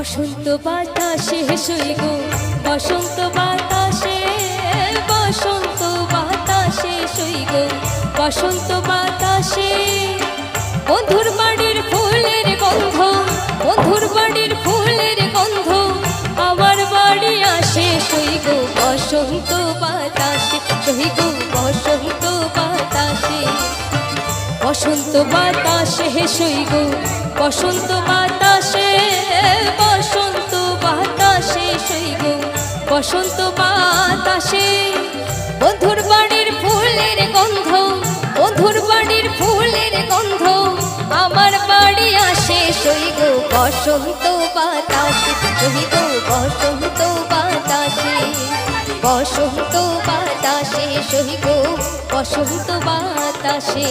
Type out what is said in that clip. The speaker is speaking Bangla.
বসন্ত বাতাসে সই গো বসন্ত বাতাসে, বসন্ত বাতাসে সই গো বসন্ত বাতাসে। বন্ধুর বাড়ির ফুলের গন্ধ, বন্ধুর বাড়ির ফুলের গন্ধ আমার বাড়ি আসে সই গো বসন্ত বাতাসে, সই গো বসন্ত বাতাসে। বসন্ত বাতাসে সই গো বসন্ত বাতাসে, বসন্ত বাতাসে সই গো বসন্ত বাতাসে। বন্ধুর বাড়ির ফুলের গন্ধ, বন্ধুর বাড়ির ফুলের গন্ধ আমার বাড়ি আসে সই গো বসন্ত বাতাসে, সই গো বসন্ত বাতাসে। বসন্ত বাতাসে সই গো বসন্ত বাতাসে।